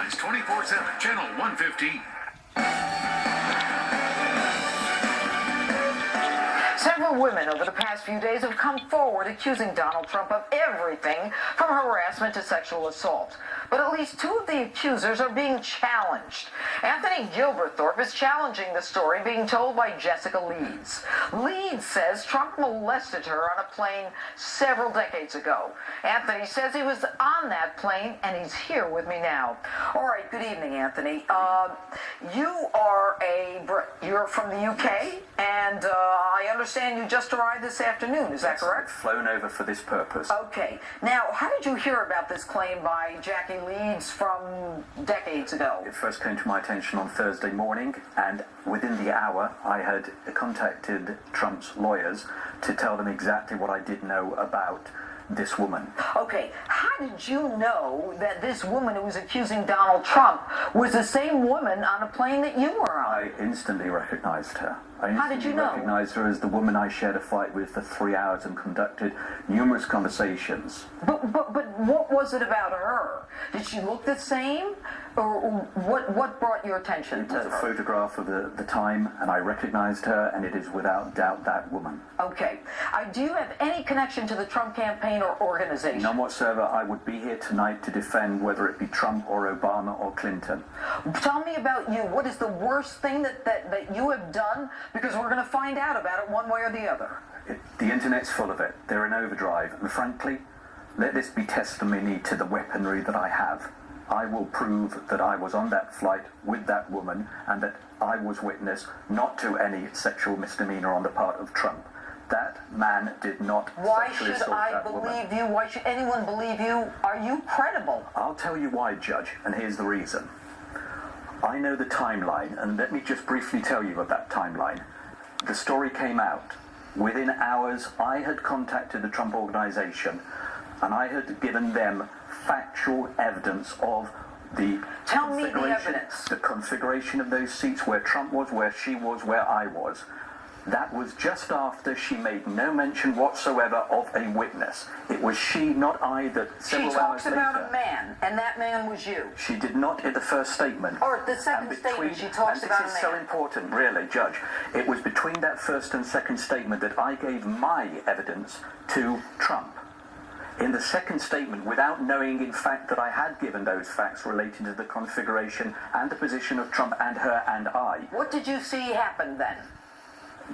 Headlines 24/7, Channel 115. Several women over the past few days have come forward accusing Donald Trump of everything from harassment to sexual assault. But at least two of the accusers are being challenged. Anthony Gilberthorpe is challenging the story being told by Jessica Leeds. Leeds says Trump molested her on a plane several decades ago. Anthony says he was on that plane, and he's here with me now. All right, good evening, Anthony. You're from the UK, and I understand you just arrived this afternoon. Is that correct? Flown over for this purpose. Okay. Now, how did you hear about this claim by Jackie Leeds from decades ago? It first came to my attention on Thursday morning, and within the hour, I had contacted Trump's lawyers to tell them exactly what I did know about this woman. Okay, how did you know that this woman who was accusing Donald Trump was the same woman on a plane that you were on? I instantly recognized her. How did you know? I recognized her as the woman I shared a flight with for 3 hours and conducted numerous conversations. But what was it about her? Did she look the same? Or what brought your attention to her? It was a photograph of the time, and I recognized her, and it is without doubt that woman. Okay. Do you have any connection to the Trump campaign or organization? None whatsoever. I would be here tonight to defend whether it be Trump or Obama or Clinton. Tell me about you. What is the worst thing that you have done? Because we're going to find out about it one way or the other. The internet's full of it. They're in overdrive. And frankly, let this be testimony to the weaponry that I have. I will prove that I was on that flight with that woman and that I was witness not to any sexual misdemeanor on the part of Trump. That man did not sexually assault that woman. Why should I believe you? Why should anyone believe you? Are you credible? I'll tell you why, Judge, and here's the reason. I know the timeline, and let me just briefly tell you of that timeline. The story came out. Within hours, I had contacted the Trump organization, and I had given them factual evidence of the Tell me the evidence. The configuration of those seats, where Trump was, where she was, where I was. That was just after she made no mention whatsoever of a witness. It was she, not I, that several hours later... She talks about a man, and that man was you. She did not in the first statement. Or the second statement, she talks about a man. This is so important, really, Judge. It was between that first and second statement that I gave my evidence to Trump. In the second statement, without knowing, in fact, that I had given those facts relating to the configuration and the position of Trump and her and I. What did you see happen then?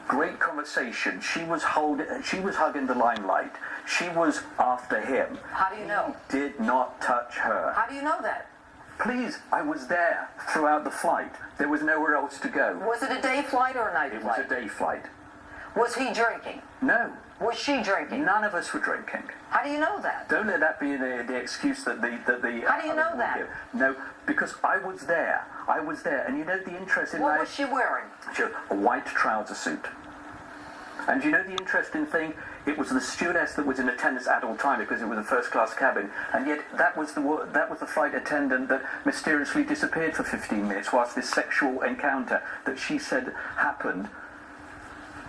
Great conversation. She was hugging the limelight. She was after him. How do you know? He did not touch her. How do you know that? Please, I was there throughout the flight. There was nowhere else to go. Was it a day flight or a night flight? It was a day flight. Was he drinking? No. Was she drinking? None of us were drinking. How do you know that? Don't let that be the excuse that the How do you know that? Give. No, because I was there. I was there, and you know the interest in What was she wearing? She had a white trouser suit. And you know the interesting thing? It was the stewardess that was in attendance at all time because it was a first-class cabin, and yet that was the flight attendant that mysteriously disappeared for 15 minutes whilst this sexual encounter that she said happened.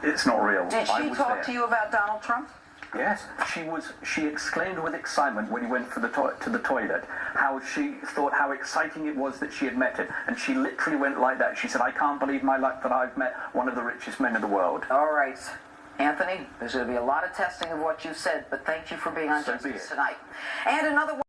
It's not real. Did she talk to you about Donald Trump? Yes, she exclaimed with excitement when he went to the toilet, how she thought how exciting it was that she had met him, and she literally went like that. She said, "I can't believe my luck that I've met one of the richest men in the world." All right, Anthony, there's going to be a lot of testing of what you said, but thank you for being on Justice Tonight. And another